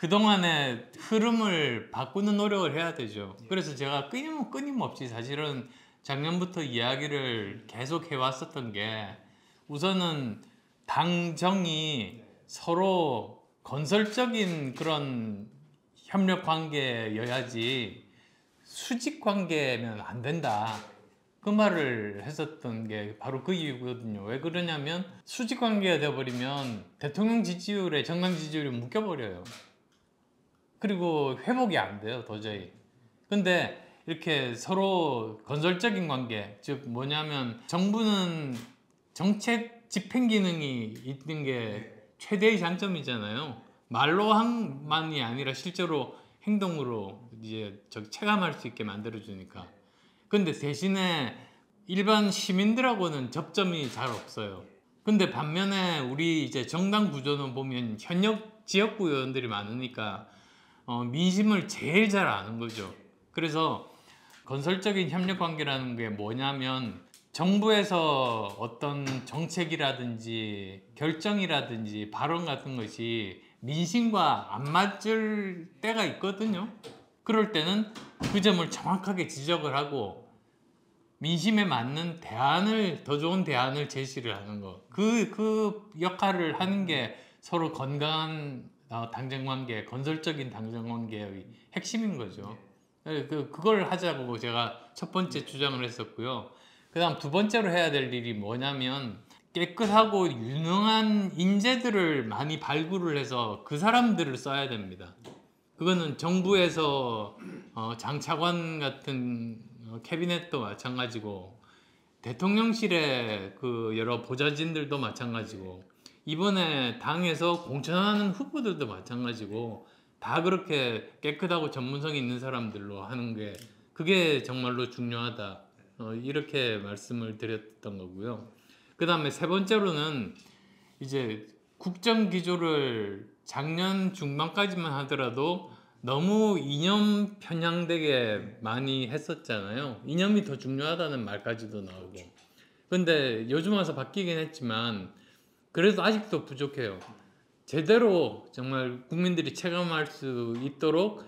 그동안의 흐름을 바꾸는 노력을 해야 되죠. 그래서 제가 끊임없이 사실은 작년부터 이야기를 계속 해왔었던 게, 우선은 당정이 서로 건설적인 그런 협력 관계여야지 수직 관계면 안 된다. 그 말을 했었던 게 바로 그 이유거든요. 왜 그러냐면 수직 관계가 되어버리면 대통령 지지율에 정당 지지율이 묶여버려요. 그리고 회복이 안 돼요, 도저히. 근데 이렇게 서로 건설적인 관계, 즉 뭐냐면 정부는 정책 집행 기능이 있는 게 최대의 장점이잖아요. 말로만이 아니라 실제로 행동으로 이제 체감할 수 있게 만들어주니까. 근데 대신에 일반 시민들하고는 접점이 잘 없어요. 근데 반면에 우리 이제 정당 구조는 보면 현역 지역구 의원들이 많으니까 민심을 제일 잘 아는 거죠. 그래서 건설적인 협력 관계라는 게 뭐냐면, 정부에서 어떤 정책이라든지 결정이라든지 발언 같은 것이 민심과 안 맞을 때가 있거든요. 그럴 때는 그 점을 정확하게 지적을 하고 민심에 맞는 대안을, 더 좋은 대안을 제시를 하는 거. 그 역할을 하는 게 서로 건강한 당정관계, 건설적인 당정관계의 핵심인 거죠. 그걸 하자고 제가 첫 번째 주장을 했었고요. 그 다음 두 번째로 해야 될 일이 뭐냐면, 깨끗하고 유능한 인재들을 많이 발굴을 해서 그 사람들을 써야 됩니다. 그거는 정부에서 장차관 같은 캐비넷도 마찬가지고, 대통령실의 그 여러 보좌진들도 마찬가지고, 이번에 당에서 공천하는 후보들도 마찬가지고, 다 그렇게 깨끗하고 전문성이 있는 사람들로 하는 게, 그게 정말로 중요하다. 이렇게 말씀을 드렸던 거고요. 그 다음에 세 번째로는 이제 국정 기조를 작년 중반까지만 하더라도 너무 이념 편향되게 많이 했었잖아요. 이념이 더 중요하다는 말까지도 나오고. 근데 요즘 와서 바뀌긴 했지만 그래도 아직도 부족해요. 제대로 정말 국민들이 체감할 수 있도록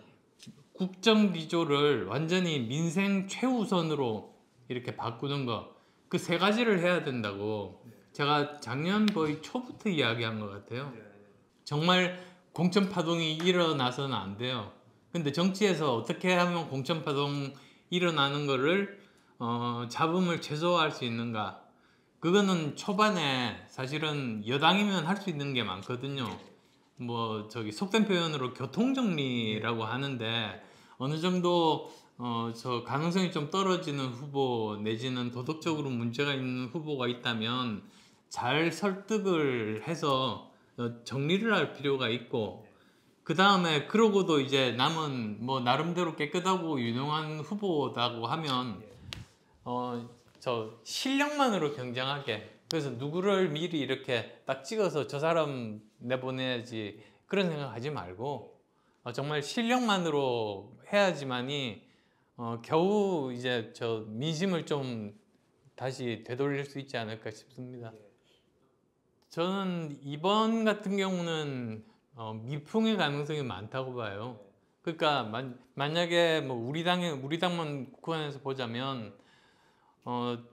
국정 기조를 완전히 민생 최우선으로 이렇게 바꾸는 거, 그 세 가지를 해야 된다고 제가 작년 거의 초부터 이야기한 것 같아요. 정말 공천 파동이 일어나서는 안 돼요. 근데 정치에서 어떻게 하면 공천 파동 일어나는 거를 잡음을 최소화할 수 있는가? 그거는 초반에 사실은 여당이면 할 수 있는 게 많거든요. 뭐 저기 속된 표현으로 교통정리라고 하는데, 어느 정도 저 가능성이 좀 떨어지는 후보 내지는 도덕적으로 문제가 있는 후보가 있다면 잘 설득을 해서 정리를 할 필요가 있고, 그 다음에 그러고도 이제 남은 뭐 나름대로 깨끗하고 유능한 후보다고 하면 저 실력만으로 경쟁하게, 그래서 누구를 미리 이렇게 딱 찍어서 저 사람 내보내야지 그런 생각하지 말고 정말 실력만으로 해야지만이 겨우 이제 저 민심을 좀 다시 되돌릴 수 있지 않을까 싶습니다. 저는 이번 같은 경우는 미풍의 가능성이 많다고 봐요. 그러니까 만약에 뭐 우리 당만 국한해서 보자면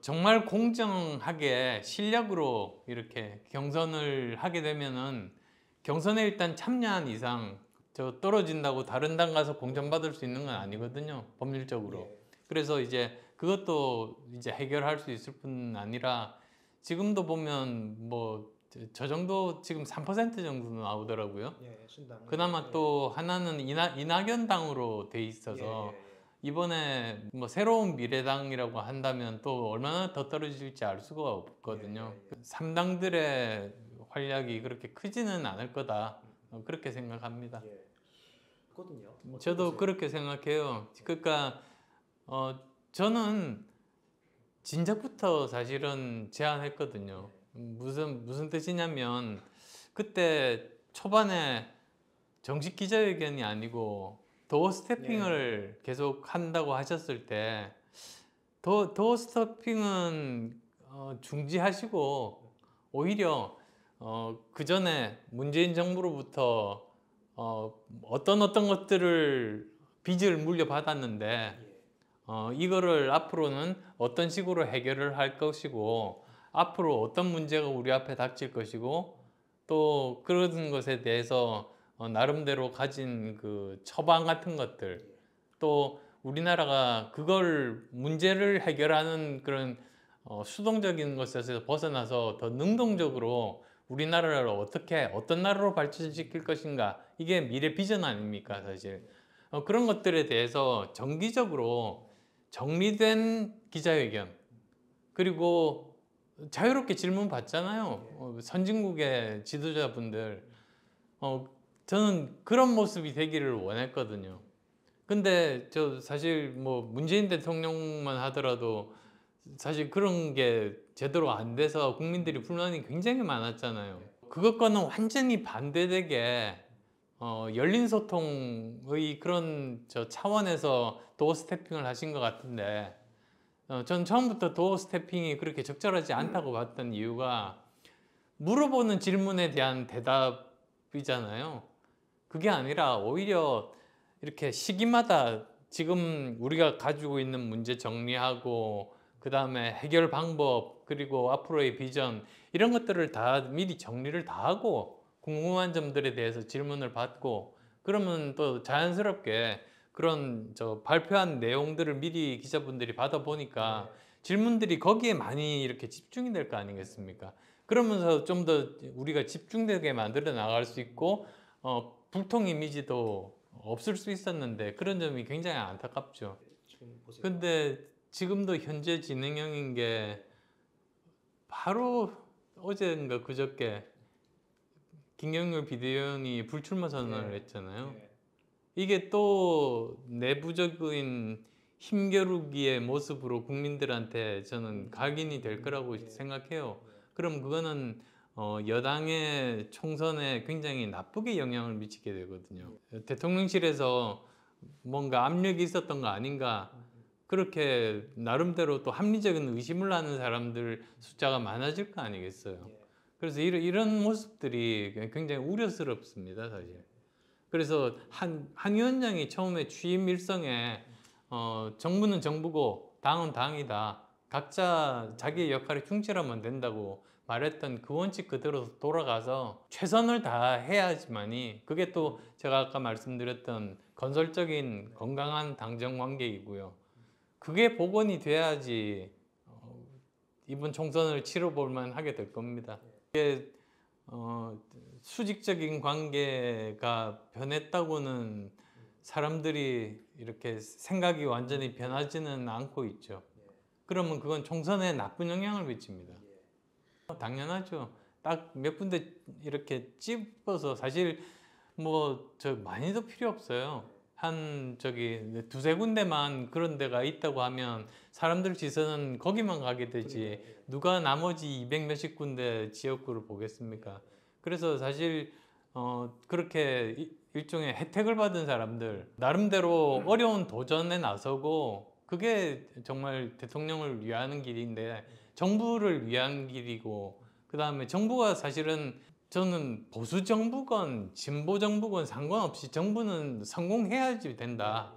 정말 공정하게 실력으로 이렇게 경선을 하게 되면은, 경선에 일단 참여한 이상 저 떨어진다고 다른 당 가서 공천받을 수 있는 건 아니거든요, 법률적으로. 그래서 이제 그것도 이제 해결할 수 있을 뿐 아니라, 지금도 보면 뭐 저 정도 지금 3% 정도 나오더라고요. 그나마 또 하나는 이낙연 당으로 돼 있어서 이번에 뭐 새로운 미래당이라고 한다면 또 얼마나 더 떨어질지 알 수가 없거든요. 3당들의 활약이 그렇게 크지는 않을 거다, 그렇게 생각합니다. 저도 그렇게 생각해요. 그러니까 저는 진작부터 사실은 제안했거든요. 무슨 뜻이냐면, 그때 초반에 정식 기자회견이 아니고 도어 스태핑을 계속 한다고 하셨을 때, 도어 스태핑은 중지하시고 오히려 그 전에 문재인 정부로부터 어떤 것들을 빚을 물려받았는데 이거를 앞으로는 어떤 식으로 해결을 할 것이고 앞으로 어떤 문제가 우리 앞에 닥칠 것이고 또 그런 것에 대해서 나름대로 가진 그 처방 같은 것들 또 우리나라가 그걸 문제를 해결하는 그런 수동적인 것에서 벗어나서 더 능동적으로 우리나라를 어떻게 어떤 나라로 발전시킬 것인가 이게 미래 비전 아닙니까 사실 그런 것들에 대해서 정기적으로 정리된 기자회견 그리고 자유롭게 질문 받잖아요 선진국의 지도자분들 저는 그런 모습이 되기를 원했거든요 근데 저 사실 뭐 문재인 대통령만 하더라도 사실 그런 게 제대로 안 돼서 국민들이 불만이 굉장히 많았잖아요 그것과는 완전히 반대되게 열린 소통의 그런 차원에서 도어 스태핑을 하신 것 같은데 전 처음부터 도어 스태핑이 그렇게 적절하지 않다고 봤던 이유가 물어보는 질문에 대한 대답이잖아요 그게 아니라 오히려 이렇게 시기마다 지금 우리가 가지고 있는 문제 정리하고 그 다음에 해결 방법 그리고 앞으로의 비전 이런 것들을 다 미리 정리를 다 하고 궁금한 점들에 대해서 질문을 받고 그러면 또 자연스럽게 그런 발표한 내용들을 미리 기자분들이 받아보니까 질문들이 거기에 많이 이렇게 집중이 될 거 아니겠습니까? 그러면서 좀 더 우리가 집중되게 만들어 나갈 수 있고 불통 이미지도 없을 수 있었는데 그런 점이 굉장히 안타깝죠. 근데 지금도 현재 진행형인 게 바로 어제인가 그저께 김경률 비대위원이 불출마 선언을 했잖아요. 이게 또 내부적인 힘겨루기의 모습으로 국민들한테 저는 각인이 될 거라고 생각해요. 그럼 그거는 여당의 총선에 굉장히 나쁘게 영향을 미치게 되거든요. 대통령실에서 뭔가 압력이 있었던 거 아닌가 그렇게 나름대로 또 합리적인 의심을 하는 사람들 숫자가 많아질 거 아니겠어요. 그래서 이런 모습들이 굉장히 우려스럽습니다 사실. 그래서 한 위원장이 처음에 취임 일성에 정부는 정부고 당은 당이다. 각자 자기의 역할에 충실하면 된다고 말했던 그 원칙 그대로 돌아가서 최선을 다해야지만이 그게 또 제가 아까 말씀드렸던 건설적인 건강한 당정 관계이고요. 그게 복원이 돼야지 이번 총선을 치러볼 만하게 될 겁니다. 이게 수직적인 관계가 변했다고는 사람들이 이렇게 생각이 완전히 변하지는 않고 있죠. 그러면 그건 총선에 나쁜 영향을 미칩니다. 당연하죠. 딱 몇 군데 이렇게 찝어서 사실 뭐 많이도 필요 없어요. 한 두세 군데만 그런 데가 있다고 하면 사람들 시선은 거기만 가게 되지 누가 나머지 200 몇십 군데 지역구를 보겠습니까? 그래서 사실 그렇게 일종의 혜택을 받은 사람들 나름대로 어려운 도전에 나서고 그게 정말 대통령을 위하는 길인데 정부를 위한 길이고 그 다음에 정부가 사실은 저는 보수 정부건 진보 정부건 상관없이 정부는 성공해야지 된다.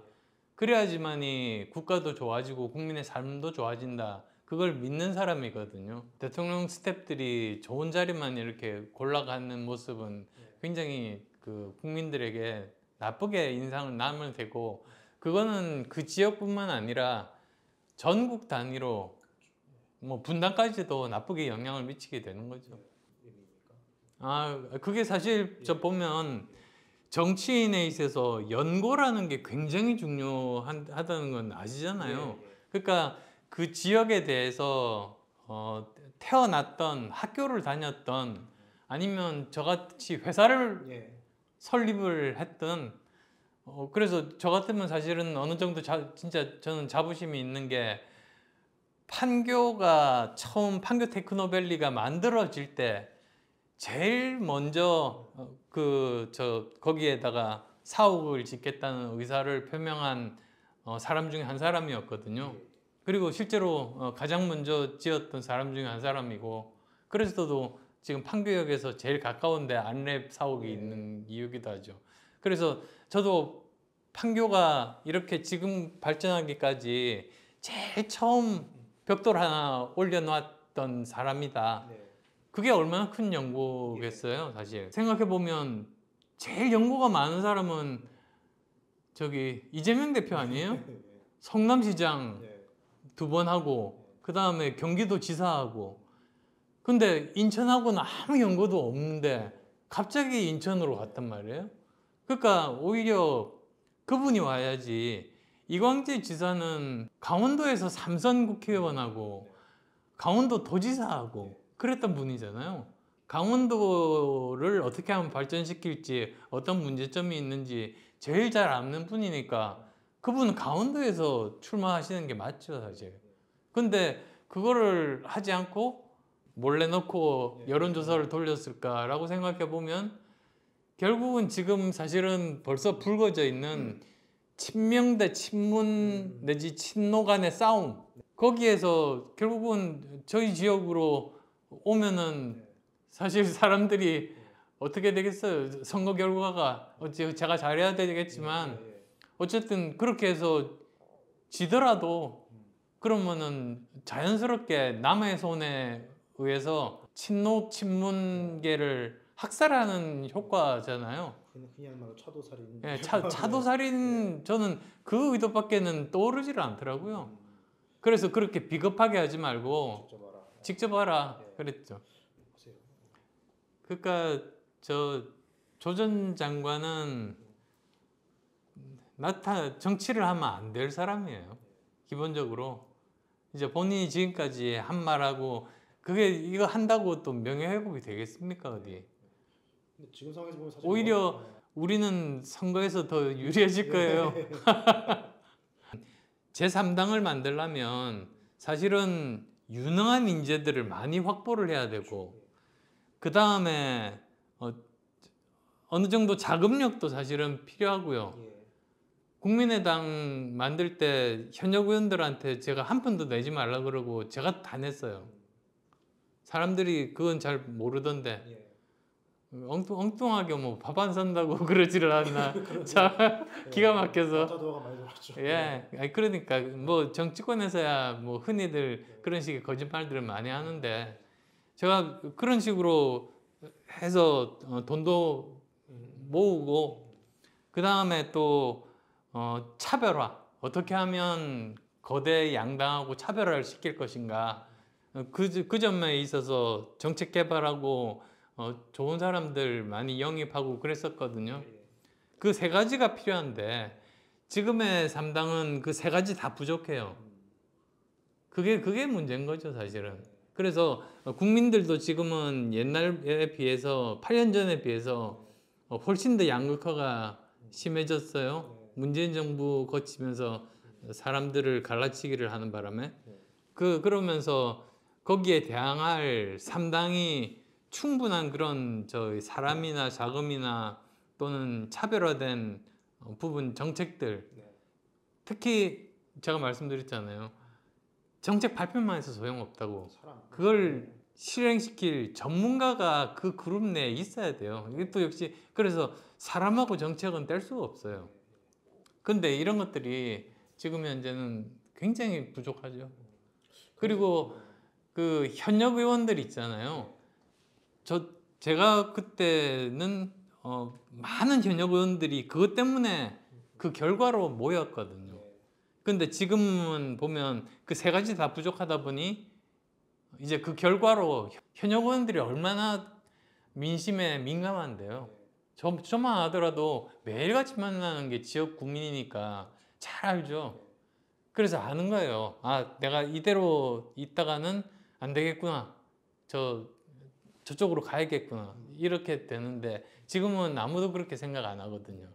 그래야지만이 국가도 좋아지고 국민의 삶도 좋아진다. 그걸 믿는 사람이거든요. 대통령 스태프들이 좋은 자리만 이렇게 골라가는 모습은 굉장히 그 국민들에게 나쁘게 인상을 남을 테고 그거는 그 지역뿐만 아니라 전국 단위로 뭐 분단까지도 나쁘게 영향을 미치게 되는 거죠. 그게 사실 저 보면 정치인에 있어서 연고라는 게 굉장히 중요하다는 건 아시잖아요. 그러니까 그 지역에 대해서 태어났던 학교를 다녔던 아니면 저같이 회사를 설립을 했던 그래서 저 같으면 사실은 어느 정도 진짜 저는 자부심이 있는 게 판교가 처음 판교 테크노밸리가 만들어질 때 제일 먼저 거기에다가 사옥을 짓겠다는 의사를 표명한 사람 중에 한 사람이었거든요. 그리고 실제로 가장 먼저 지었던 사람 중에 한 사람이고 그래서도 지금 판교역에서 제일 가까운데 안랩 사옥이 있는 이유기도 하죠. 그래서 저도 판교가 이렇게 지금 발전하기까지 제일 처음 벽돌 하나 올려놨던 사람이다. 네. 그게 얼마나 큰 연고겠어요, 사실. 생각해보면 제일 연고가 많은 사람은 저기 이재명 대표 아니에요? 성남시장 네. 2번 하고 그 다음에 경기도 지사하고 근데 인천하고는 아무 연고도 없는데 갑자기 인천으로 갔단 말이에요. 그러니까 오히려 그분이 와야지. 이광재 지사는 강원도에서 3선 국회의원하고 강원도 도지사하고 그랬던 분이잖아요. 강원도를 어떻게 하면 발전시킬지 어떤 문제점이 있는지 제일 잘 아는 분이니까 그분은 강원도에서 출마하시는 게 맞죠, 사실. 근데 그거를 하지 않고 몰래 넣고 여론조사를 돌렸을까라고 생각해 보면 결국은 지금 사실은 벌써 불거져 있는 친명 대 친문 내지 친노 간의 싸움, 거기에서 결국은 저희 지역으로 오면은 사실 사람들이 어떻게 되겠어요? 선거 결과가 어찌 제가 잘해야 되겠지만 어쨌든 그렇게 해서 지더라도 그러면은 자연스럽게 남의 손에 의해서 친노 친문계를 학살하는 효과잖아요. 그냥말로 차도살인. 예, 차도살인 저는 그 의도밖에는 떠오르지를 않더라고요. 그래서 그렇게 비겁하게 하지 말고 직접 알아. 직접 하라 네. 그랬죠. 보세요. 그러니까 저 조 전 장관은 정치를 하면 안 될 사람이에요. 기본적으로 이제 본인이 지금까지 한 말하고 그게 이거 한다고 또 명예회복이 되겠습니까 어디? 근데 지금 상황에서 보면 사실 오히려 우리는 선거에서 더 유리해질 거예요. 제3당을 만들려면 사실은 유능한 인재들을 많이 확보를 해야 되고 그 다음에 어느 정도 자금력도 사실은 필요하고요. 예. 국민의당 만들 때 현역 의원들한테 제가 한 푼도 내지 말라 그러고 제가 다 냈어요. 사람들이 그건 잘 모르던데 예. 엉뚱하게 뭐 밥 안 산다고 그러지를 않나. 참 기가 막혀서. 차도가 많이 들었죠. 예, 아니, 그러니까 뭐 정치권에서야 뭐 흔히들 그런 식의 거짓말들을 많이 하는데 제가 그런 식으로 해서 돈도 모으고 그 다음에 또 차별화 어떻게 하면 거대 양당하고 차별화를 시킬 것인가 그 점에 있어서 정책 개발하고 좋은 사람들 많이 영입하고 그랬었거든요. 그 3가지가 필요한데 지금의 3당은 그 3가지 다 부족해요. 그게 문제인 거죠, 사실은. 그래서 국민들도 지금은 옛날에 비해서 8년 전에 비해서 훨씬 더 양극화가 심해졌어요. 문재인 정부 거치면서 사람들을 갈라치기를 하는 바람에 그러면서 거기에 대항할 3당이 충분한 그런 사람이나 자금이나 또는 차별화된 부분 정책들 특히 제가 말씀드렸잖아요. 정책 발표만 해서 소용없다고. 그걸 실행시킬 전문가가 그 그룹 내에 있어야 돼요. 이게 또 역시 그래서 사람하고 정책은 뗄 수가 없어요. 근데 이런 것들이 지금 현재는 굉장히 부족하죠. 그리고 그 현역 의원들 있잖아요. 제가 그때는 많은 현역 의원들이 그것 때문에 그 결과로 모였거든요. 근데 지금은 보면 그 3가지 다 부족하다 보니 이제 그 결과로 현역 의원들이 얼마나 민심에 민감한데요. 저만 하더라도 매일같이 만나는 게 지역 국민이니까 잘 알죠. 그래서 아는 거예요. 아, 내가 이대로 있다가는 안 되겠구나. 저쪽으로 가야겠구나. 이렇게 되는데 지금은 아무도 그렇게 생각 안 하거든요.